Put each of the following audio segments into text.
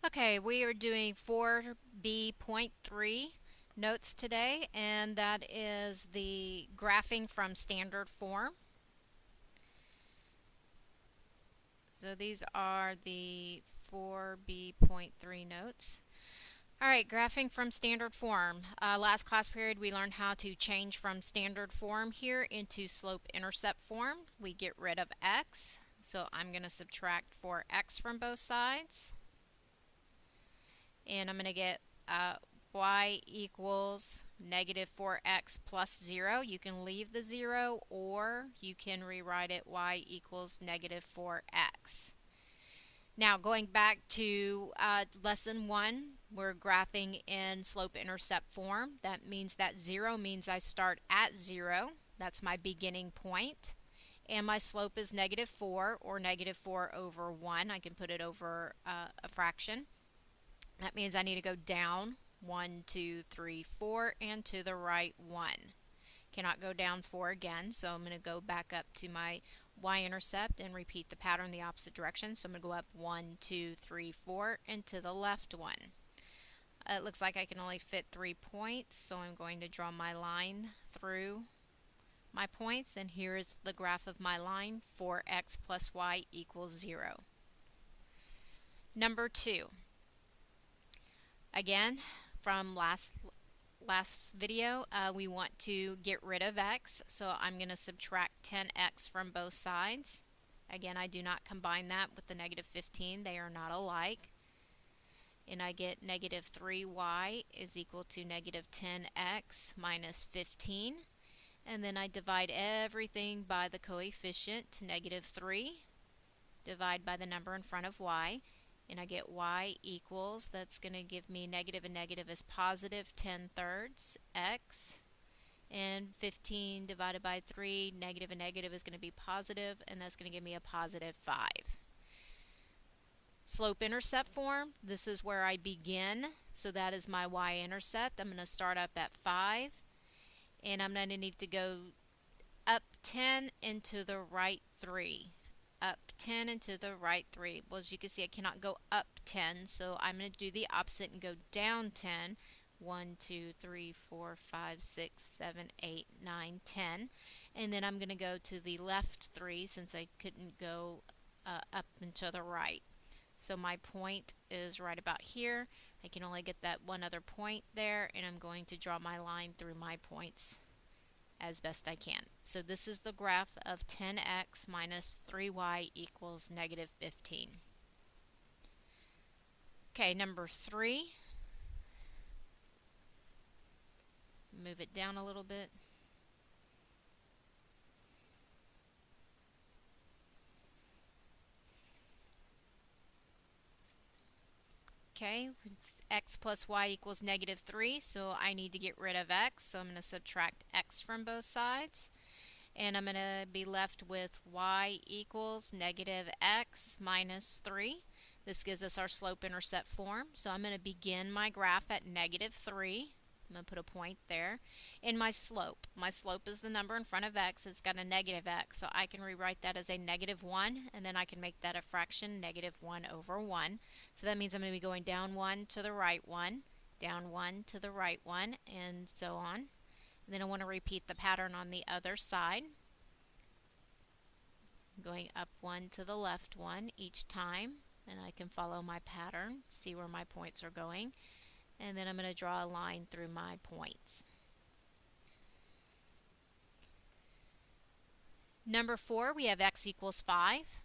Okay, we are doing 4B.3 notes today, and that is the graphing from standard form. So these are the 4B.3 notes. Alright, graphing from standard form. Last class period we learned how to change from standard form here into slope-intercept form. We get rid of x, so I'm going to subtract 4x from both sides. And I'm going to get y equals negative 4x plus 0. You can leave the 0 or you can rewrite it y equals negative 4x. Now going back to lesson 1, we're graphing in slope-intercept form. That means that 0 means I start at 0. That's my beginning point. And my slope is negative 4 or negative 4 over 1. I can put it over a fraction. That means I need to go down 1, 2, 3, 4 and to the right 1. Cannot go down 4 again, so I'm going to go back up to my y-intercept and repeat the pattern the opposite direction. So I'm going to go up 1, 2, 3, 4 and to the left 1. It looks like I can only fit 3 points, so I'm going to draw my line through my points, and here is the graph of my line, 4x plus y equals 0. Number 2. Again, from last video, we want to get rid of x, so I'm going to subtract 10x from both sides. Again, I do not combine that with the negative 15. They are not alike. And I get negative 3y is equal to negative 10x minus 15. And then I divide everything by the coefficient, negative 3. Divide by the number in front of y. And I get y equals, that's going to give me negative and negative is positive 10/3 x, and 15 divided by 3, negative and negative is going to be positive, and that's going to give me a positive 5. Slope-intercept form, this is where I begin, so that is my y-intercept. I'm going to start up at 5, and I'm going to need to go up 10 into the right 3. Up 10 into the right 3. Well, as you can see, I cannot go up 10, so I'm going to do the opposite and go down 10. 1, 2, 3, 4, 5, 6, 7, 8, 9, 10. And then I'm going to go to the left 3 since I couldn't go up and to the right. So my point is right about here. I can only get that one other point there, and I'm going to draw my line through my points as best I can. So this is the graph of 10x minus 3y equals negative 15. Okay, number 3. Move it down a little bit. Okay, x plus y equals negative 3, so I need to get rid of x, so I'm going to subtract x from both sides. And I'm going to be left with y equals negative x minus 3. This gives us our slope-intercept form. So I'm going to begin my graph at negative 3. I'm going to put a point there. And my slope is the number in front of x. It's got a negative x, so I can rewrite that as a negative 1, and then I can make that a fraction, negative 1 over 1. So that means I'm going to be going down 1 to the right 1, down 1 to the right 1, and so on. And then I want to repeat the pattern on the other side. Going up 1 to the left 1 each time, and I can follow my pattern, see where my points are going, and then I'm going to draw a line through my points. Number 4, we have x equals 5.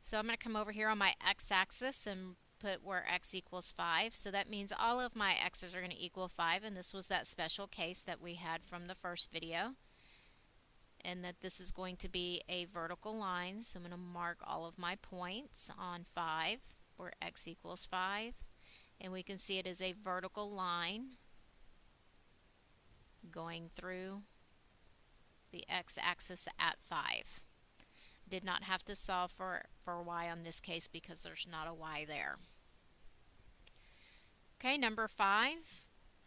So I'm going to come over here on my x-axis and put where x equals 5. So that means all of my x's are going to equal 5, and this was that special case that we had from the first video. And that this is going to be a vertical line, so I'm going to mark all of my points on 5 where x equals 5. And we can see it is a vertical line going through the x-axis at 5. Did not have to solve for y on this case because there's not a y there. Okay, number 5.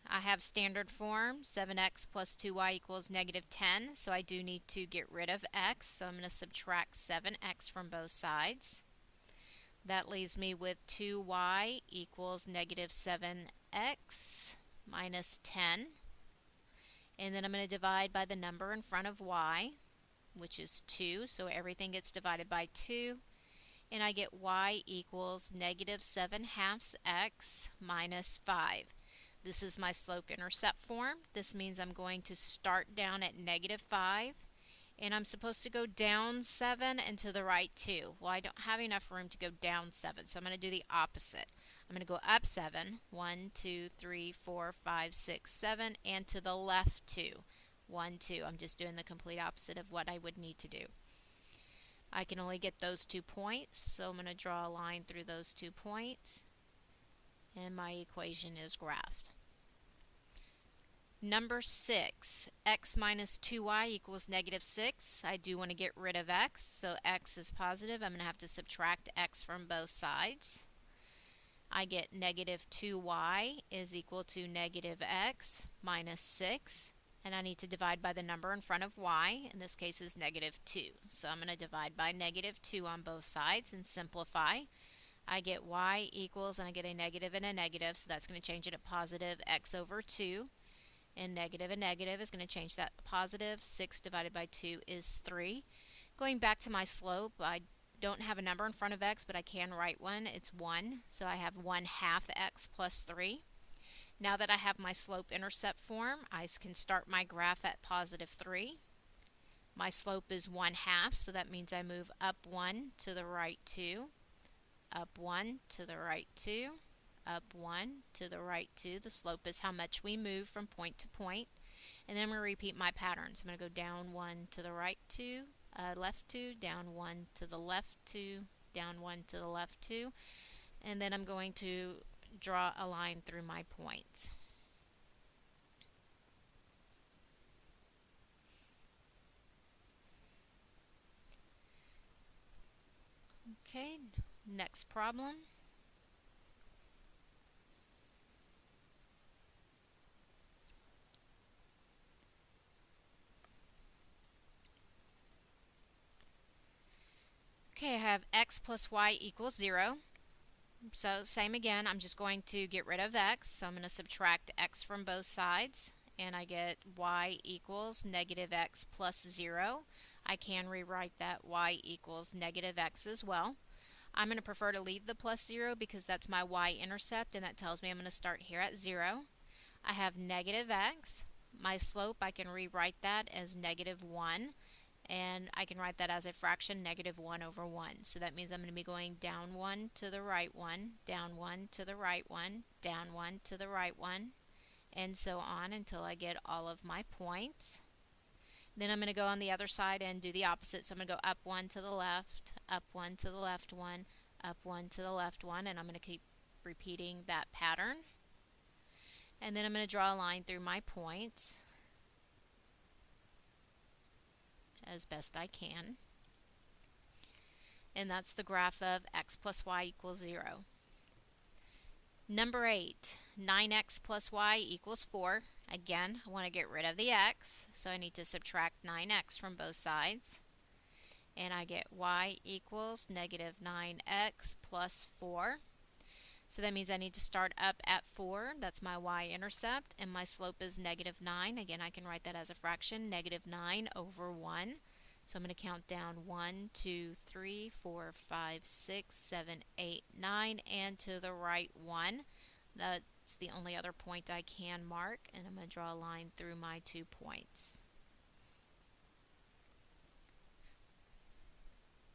I have standard form, 7x plus 2y equals negative 10, so I do need to get rid of x, so I'm going to subtract 7x from both sides. That leaves me with 2y equals negative 7x minus 10. And then I'm going to divide by the number in front of y, which is 2. So everything gets divided by 2. And I get y equals negative 7/2 x minus 5. This is my slope-intercept form. This means I'm going to start down at negative 5. And I'm supposed to go down 7 and to the right 2. Well, I don't have enough room to go down 7, so I'm going to do the opposite. I'm going to go up 7, 1, 2, 3, 4, 5, 6, 7, and to the left 2, 1, 2. I'm just doing the complete opposite of what I would need to do. I can only get those 2 points, so I'm going to draw a line through those 2 points, and my equation is graphed. Number 6, x minus 2y equals negative 6. I do want to get rid of x, so x is positive. I'm going to have to subtract x from both sides. I get negative 2y is equal to negative x minus 6. And I need to divide by the number in front of y. In this case is negative 2. So I'm going to divide by negative 2 on both sides and simplify. I get y equals, and I get a negative and a negative, so that's going to change it to positive x over 2. And negative is going to change that to positive. 6 divided by 2 is 3. Going back to my slope, I don't have a number in front of x, but I can write one. It's 1. So I have 1/2 x plus 3. Now that I have my slope-intercept form, I can start my graph at positive 3. My slope is 1/2, so that means I move up 1 to the right 2, up 1 to the right 2, up 1 to the right 2. The slope is how much we move from point to point. And then I'm going to repeat my patterns. I'm going to go down 1 to the right 2, left 2, down 1 to the left 2, down 1 to the left 2. And then I'm going to draw a line through my points. Okay, next problem. Okay, I have x plus y equals 0. So same again, I'm just going to get rid of x. So I'm going to subtract x from both sides. And I get y equals negative x plus 0. I can rewrite that y equals negative x as well. I'm going to prefer to leave the plus 0 because that's my y-intercept, and that tells me I'm going to start here at 0. I have negative x. My slope, I can rewrite that as negative 1. And I can write that as a fraction, negative 1 over 1. So that means I'm going to be going down 1 to the right 1, down 1 to the right 1, down 1 to the right 1, and so on until I get all of my points. Then I'm going to go on the other side and do the opposite. So I'm going to go up 1 to the left, up 1 to the left 1, up 1 to the left 1, and I'm going to keep repeating that pattern. And then I'm going to draw a line through my points as best I can. And that's the graph of x plus y equals 0. Number 8, 9x plus y equals 4. Again, I want to get rid of the x, so I need to subtract 9x from both sides. And I get y equals negative 9x plus 4. So that means I need to start up at 4. That's my y-intercept, and my slope is negative 9. Again, I can write that as a fraction, negative 9 over 1. So I'm going to count down 1, 2, 3, 4, 5, 6, 7, 8, 9, and to the right 1. That's the only other point I can mark, and I'm going to draw a line through my 2 points.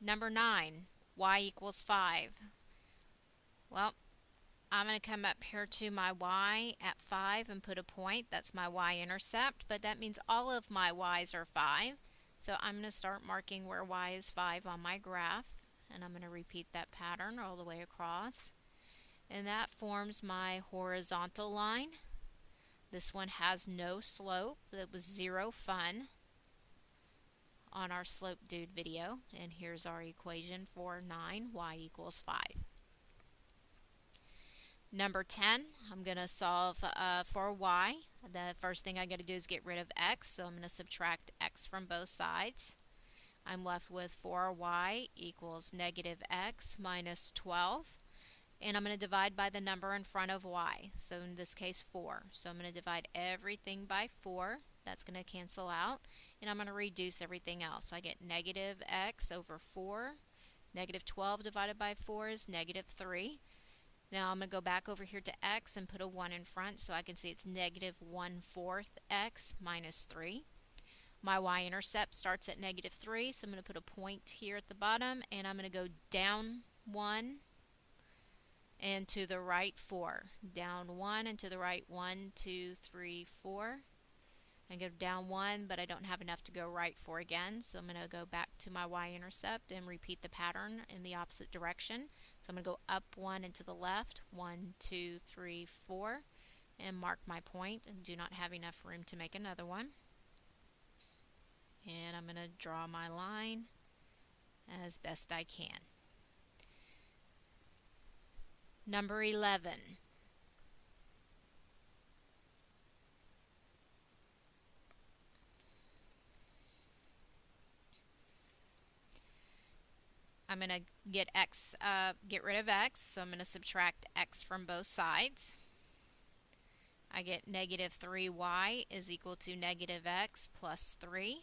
Number 9, y equals 5. Well, I'm going to come up here to my y at 5 and put a point. That's my y-intercept, but that means all of my y's are 5. So I'm going to start marking where y is 5 on my graph, and I'm going to repeat that pattern all the way across. And that forms my horizontal line. This one has no slope. It was 0 fun on our slope dude video. And here's our equation for 9, y equals 5. Number 10, I'm going to solve for y. The first thing I'm going to do is get rid of x, so I'm going to subtract x from both sides. I'm left with 4y equals negative x minus 12. And I'm going to divide by the number in front of y. So in this case 4. So I'm going to divide everything by 4. That's going to cancel out. And I'm going to reduce everything else. I get negative x over 4. Negative 12 divided by 4 is negative 3. Now I'm going to go back over here to x and put a 1 in front so I can see it's negative 1/4 x minus 3. My y-intercept starts at negative 3, so I'm going to put a point here at the bottom, and I'm going to go down 1 and to the right 4. Down 1 and to the right 1, 2, 3, 4. I go down 1, but I don't have enough to go right 4 again, so I'm going to go back to my y-intercept and repeat the pattern in the opposite direction. So I'm going to go up 1 and to the left, 1, 2, 3, 4, and mark my point, and do not have enough room to make another one. And I'm going to draw my line as best I can. Number 11. I'm going to get rid of x, so I'm going to subtract x from both sides. I get negative 3y is equal to negative x plus 3.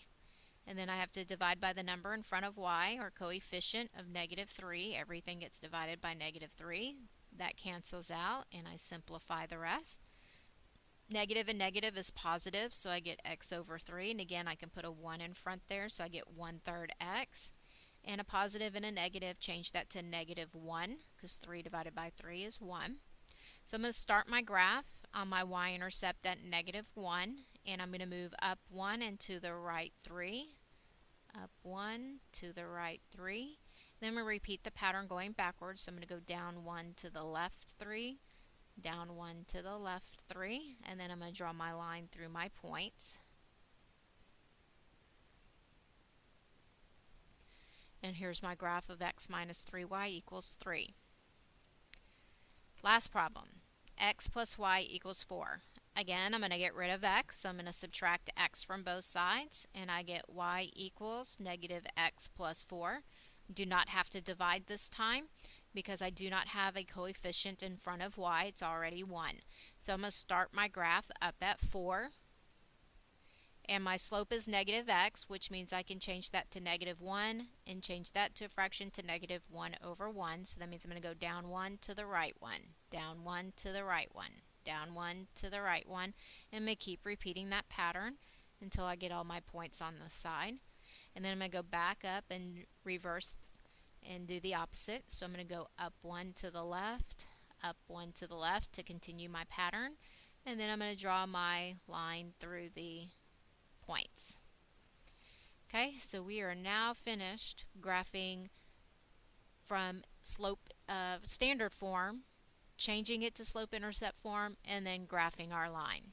And then I have to divide by the number in front of y, or coefficient of negative 3. Everything gets divided by negative 3. That cancels out, and I simplify the rest. Negative and negative is positive, so I get x over 3. And again, I can put a 1 in front there, so I get 1/3 x. And a positive and a negative, change that to negative 1, because 3 divided by 3 is 1. So I'm going to start my graph on my y-intercept at negative 1, and I'm going to move up 1 and to the right 3, up 1 to the right 3. Then I'm going to repeat the pattern going backwards, so I'm going to go down 1 to the left 3, down 1 to the left 3, and then I'm going to draw my line through my points. And here's my graph of x minus 3y equals 3. Last problem. X plus y equals 4. Again, I'm going to get rid of x, so I'm going to subtract x from both sides, and I get y equals negative x plus 4. Do not have to divide this time because I do not have a coefficient in front of y. It's already 1. So I'm going to start my graph up at 4. And my slope is negative x, which means I can change that to negative 1 and change that to a fraction to negative 1 over 1. So that means I'm going to go down 1 to the right 1, down 1 to the right 1, down 1 to the right 1. And I'm going to keep repeating that pattern until I get all my points on the side. And then I'm going to go back up and reverse and do the opposite. So I'm going to go up 1 to the left, up 1 to the left to continue my pattern. And then I'm going to draw my line through the points. Okay, so we are now finished graphing from slope standard form, changing it to slope intercept form, and then graphing our line.